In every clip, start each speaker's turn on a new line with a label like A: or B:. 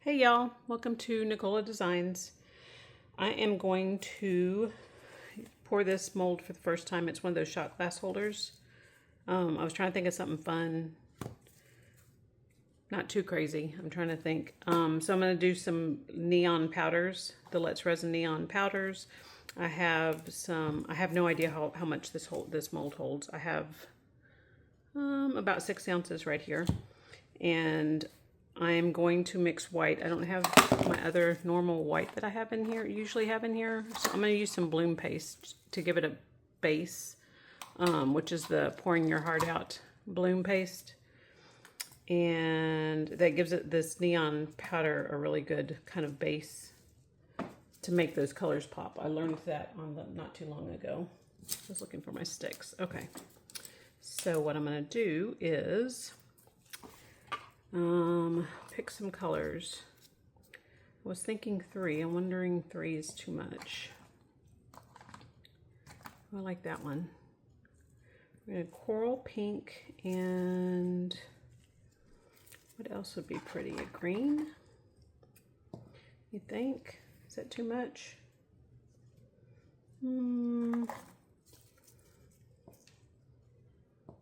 A: Hey y'all, welcome to Nicola Designs. I am going to pour this mold for the first time. It's one of those shot glass holders. I was trying to think of something fun, not too crazy. I'm trying to think. So I'm going to do some neon powders, the letsresin neon powders. I have no idea how much this mold holds. I have about 6 ounces right here, and I'm going to mix white. I don't have my other normal white that I have in here, usually have in here. So I'm going to use some bloom paste to give it a base, which is the pouring your heart out bloom paste. And that gives it, this neon powder, a really good kind of base to make those colors pop. I learned that not too long ago. I was looking for my sticks. Okay. So what I'm going to do is pick some colors. I was thinking 3. I'm wondering 3 is too much. I like that one. I'm going to coral pink, and what else would be pretty? A green? You think? Is that too much?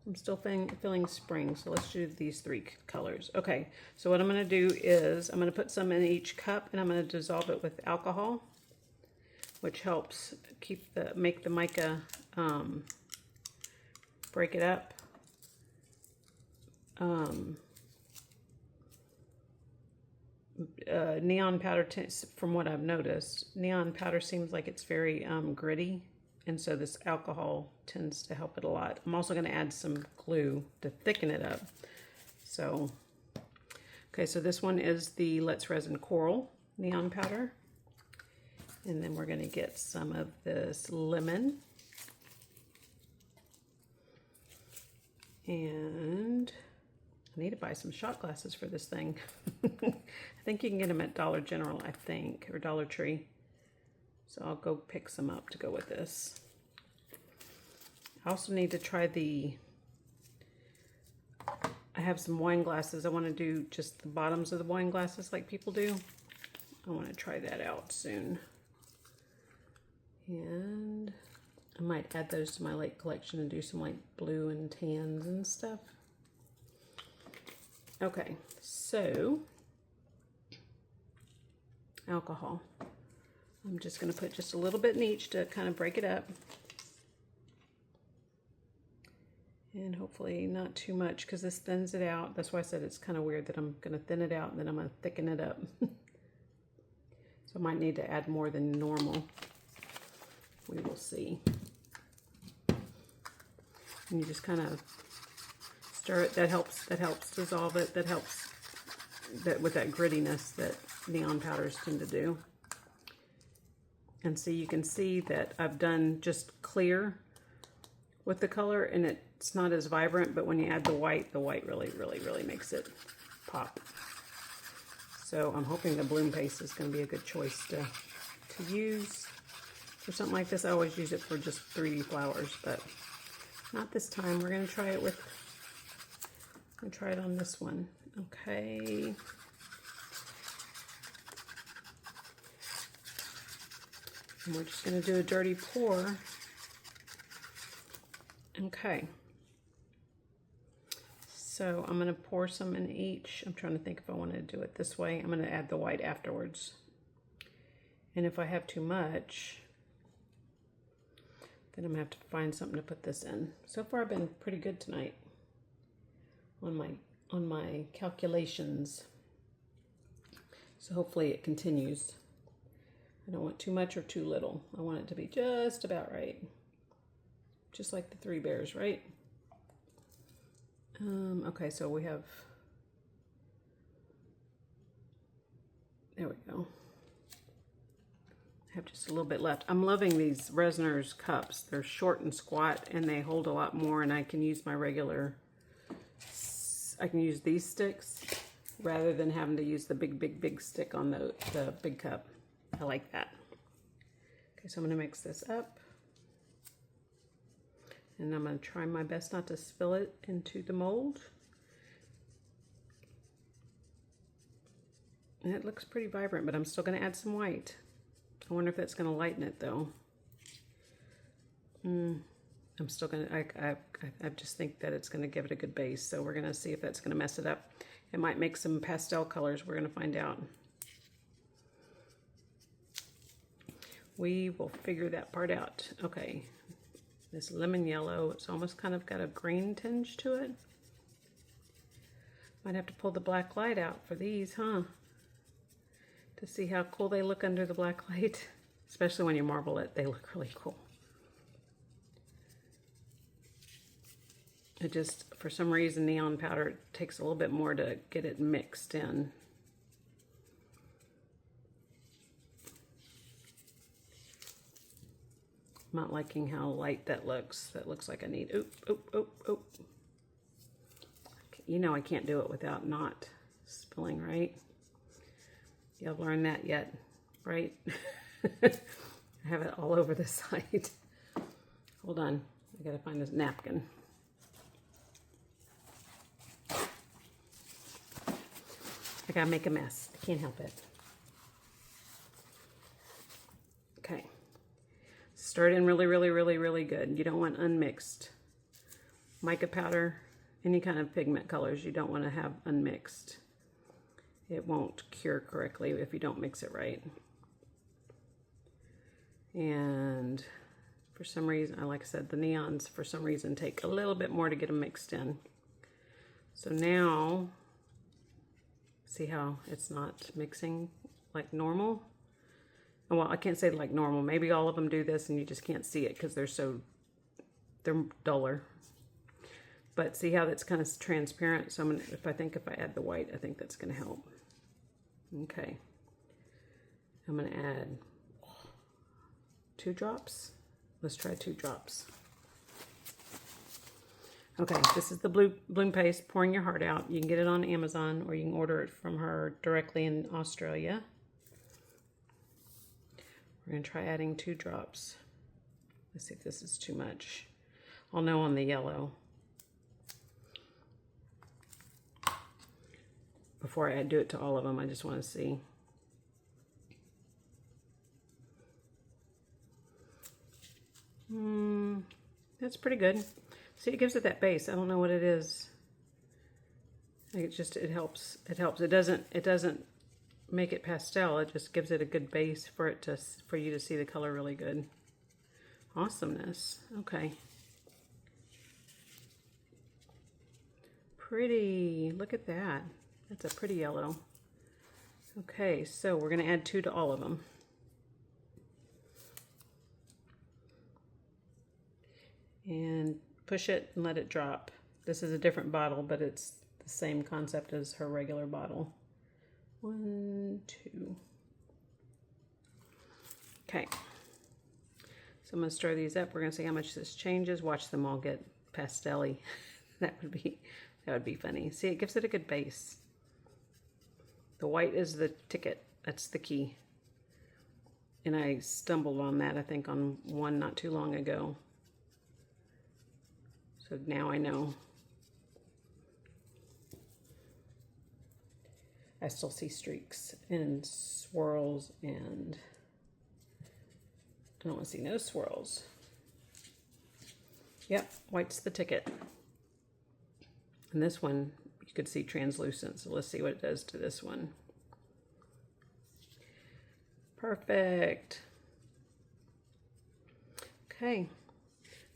A: I'm still feeling spring, so let's do these 3 colors. Okay, so what I'm going to do is I'm going to put some in each cup, and I'm going to dissolve it with alcohol, which helps make the mica break it up. Neon powder, from what I've noticed, neon powder seems like it's very gritty. And so this alcohol tends to help it a lot. I'm also going to add some glue to thicken it up. So, okay, so this one is the letsresin coral neon powder. And then we're going to get some of this lemon. And I need to buy some shot glasses for this thing. I think you can get them at Dollar General, I think, or Dollar Tree. So I'll go pick some up to go with this. I also need to try I have some wine glasses. I want to do just the bottoms of the wine glasses like people do. I want to try that out soon. And I might add those to my lake collection and do some like blue and tans and stuff. Okay, so alcohol. I'm just going to put just a little bit in each to kind of break it up. And hopefully not too much, because this thins it out. That's why I said it's kind of weird that I'm going to thin it out and then I'm going to thicken it up. So I might need to add more than normal. We will see. And you just kind of stir it. That helps dissolve it. That helps with that grittiness that neon powders tend to do. And so you can see that I've done just clear with the color, and it's not as vibrant, but when you add the white really makes it pop. So I'm hoping the bloom paste is going to be a good choice to use for something like this. I always use it for just 3D flowers, but not this time. We're going to try it on this one. Okay. And we're just going to do a dirty pour. Okay. So I'm going to pour some in each. I'm trying to think if I want to do it this way. I'm going to add the white afterwards. And if I have too much, then I'm going to have to find something to put this in. So far I've been pretty good tonight on my calculations. So hopefully it continues. I don't want too much or too little. I want it to be just about right. Just like the 3 bears, right? Okay, so we have, there we go. I have just a little bit left. I'm loving these Resinar's cups. They're short and squat, and they hold a lot more, and I can use these sticks rather than having to use the big stick on the big cup. I like that. Okay, so I'm going to mix this up. And I'm going to try my best not to spill it into the mold. And it looks pretty vibrant, but I'm still going to add some white. I wonder if that's going to lighten it though. I'm still going to, I just think that it's going to give it a good base. So we're going to see if that's going to mess it up. It might make some pastel colors. We're going to find out. We will figure that part out. Okay. This lemon yellow, it's almost kind of got a green tinge to it. Might have to pull the black light out for these, huh? To see how cool they look under the black light. Especially when you marble it, they look really cool. It just, for some reason, neon powder takes a little bit more to get it mixed in. I'm not liking how light that looks. That looks like I need, oop. You know I can't do it without not spilling, right? You haven't learned that yet, right? I have it all over the site. Hold on, I gotta find this napkin. I gotta make a mess. I can't help it. Okay. Stir it in really good. You don't want unmixed. Mica powder, any kind of pigment colors, you don't want to have unmixed. It won't cure correctly if you don't mix it right. And for some reason, like I said, the neons, for some reason, take a little bit more to get them mixed in. So now, see how it's not mixing like normal? Well, I can't say like normal. Maybe all of them do this and you just can't see it because they're duller. But see how that's kind of transparent? So if I add the white, I think that's gonna help. Okay. I'm gonna add 2 drops. Let's try 2 drops. Okay, this is the bloom paste, Pouring Your Heart Out. You can get it on Amazon or you can order it from her directly in Australia. We're going to try adding 2 drops. Let's see if this is too much. I'll know on the yellow. Before I do it to all of them, I just want to see. That's pretty good. See, it gives it that base. I don't know what it is. It helps. It helps. It doesn't make it pastel. It just gives it a good base for you to see the color really good. Awesomeness. Okay. Pretty. Look at that. That's a pretty yellow. Okay, so we're going to add 2 to all of them. And push it and let it drop. This is a different bottle, but it's the same concept as her regular bottle. 1, 2. Okay. So I'm going to stir these up. We're going to see how much this changes. Watch them all get pastel-y. That would be funny. See, it gives it a good base. The white is the ticket. That's the key. And I stumbled on that, I think, on one not too long ago. So now I know. I still see streaks and swirls, and I don't want to see no swirls. Yep, white's the ticket. And this one, you could see translucent, so let's see what it does to this one. Perfect. Okay.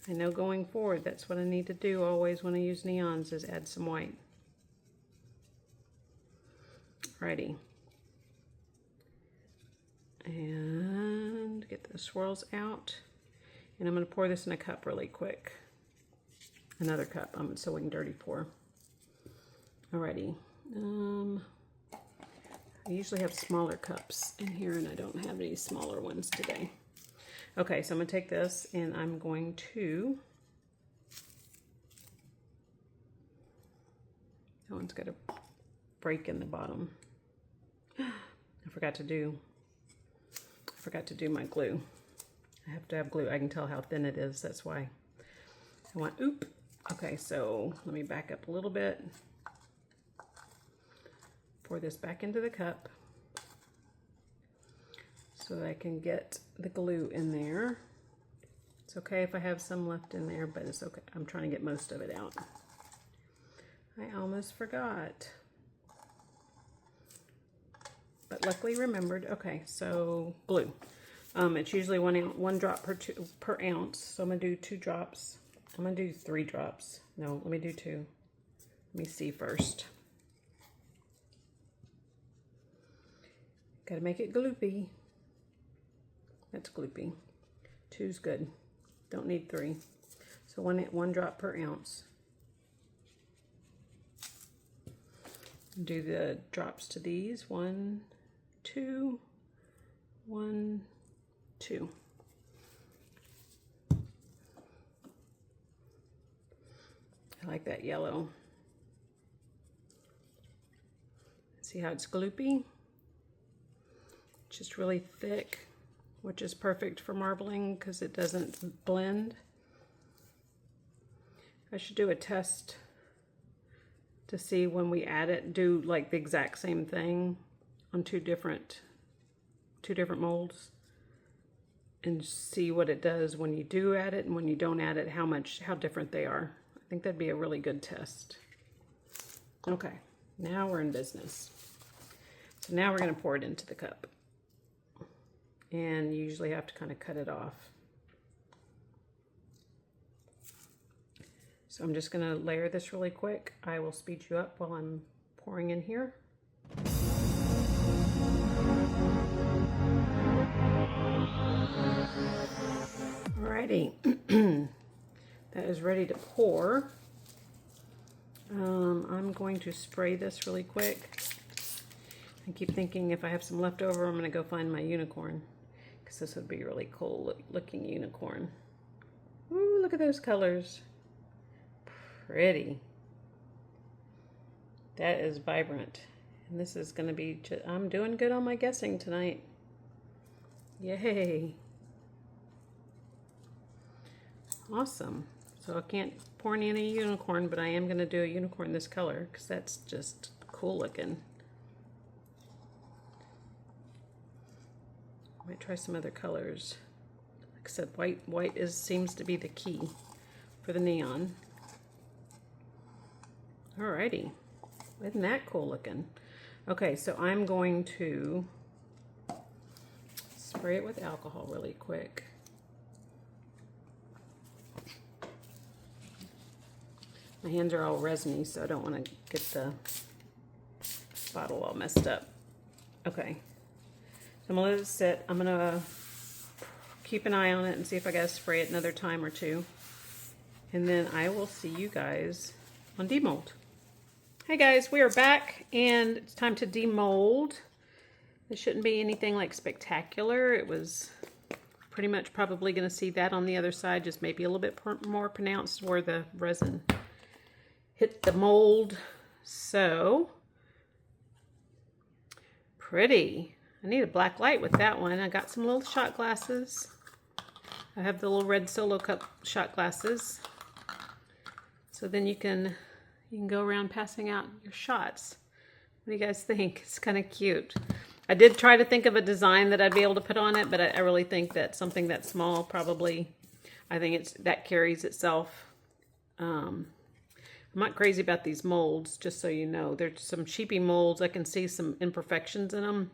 A: I know going forward, that's what I need to do always when I use neons, is add some white. Alrighty. And get the swirls out. And I'm going to pour this in a cup really quick. Another cup, so we can dirty pour. Alrighty. I usually have smaller cups in here, and I don't have any smaller ones today. Okay, so I'm going to take this and I'm going to, that one's got a break in the bottom. I forgot to do my glue. I have to have glue. I can tell how thin it is. That's why I want, oop. Okay, so let me back up a little bit. Pour this back into the cup. so that I can get the glue in there. It's okay if I have some left in there, but it's okay. I'm trying to get most of it out. I almost forgot. But luckily remembered. Okay, so glue. It's usually one drop per ounce. So I'm gonna do 2 drops. I'm gonna do 3 drops. No, let me do 2. Let me see first. Gotta make it gloopy. That's gloopy. 2's good. Don't need 3. So one drop per ounce. Do the drops to these. 1, 2, 1, 2. I like that yellow. See how it's gloopy? Just really thick, which is perfect for marbling because it doesn't blend. I should do a test to see when we add it, do like the exact same thing on two different molds and see what it does when you do add it and when you don't add it, how different they are. I think that'd be a really good test. Okay, now we're in business. So now we're going to pour it into the cup. And you usually have to kind of cut it off. So I'm just going to layer this really quick. I will speed you up while I'm pouring in here. Alrighty, that is ready to pour. I'm going to spray this really quick. I keep thinking if I have some left over, I'm going to go find my unicorn, because this would be a really cool looking unicorn. Ooh, look at those colors. Pretty. That is vibrant. And this is going to be, I'm doing good on my guessing tonight. Yay. Awesome. So I can't pour any unicorn, but I am going to do a unicorn this color because that's just cool looking. I might try some other colors. Like I said, white seems to be the key for the neon. Alrighty. Isn't that cool looking? Okay, so I'm going to spray it with alcohol really quick. My hands are all resiny, so I don't want to get the bottle all messed up. Okay, so I'm going to let it sit. I'm going to keep an eye on it and see if I got to spray it another time or two. And then I will see you guys on demold. Hey guys, we are back and it's time to demold. It shouldn't be anything like spectacular. It was pretty much probably going to see that on the other side, just maybe a little bit more pronounced where the resin hit the mold. So pretty. I need a black light with that one. I got some little shot glasses. I have the little red solo cup shot glasses. So then you can go around passing out your shots. What do you guys think? It's kind of cute. I did try to think of a design that I'd be able to put on it, but I really think that something that small probably, I think that carries itself. I'm not crazy about these molds, just so you know. There's some cheapy molds. I can see some imperfections in them.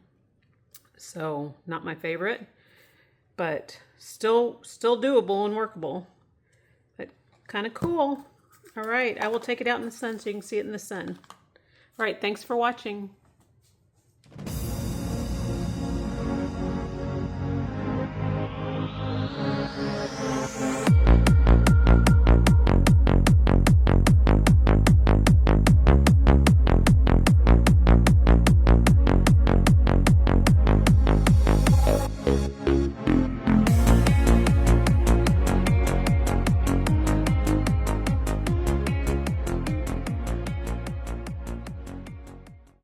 A: So, not my favorite. But still doable and workable. But kind of cool. All right, I will take it out in the sun so you can see it in the sun. All right, thanks for watching.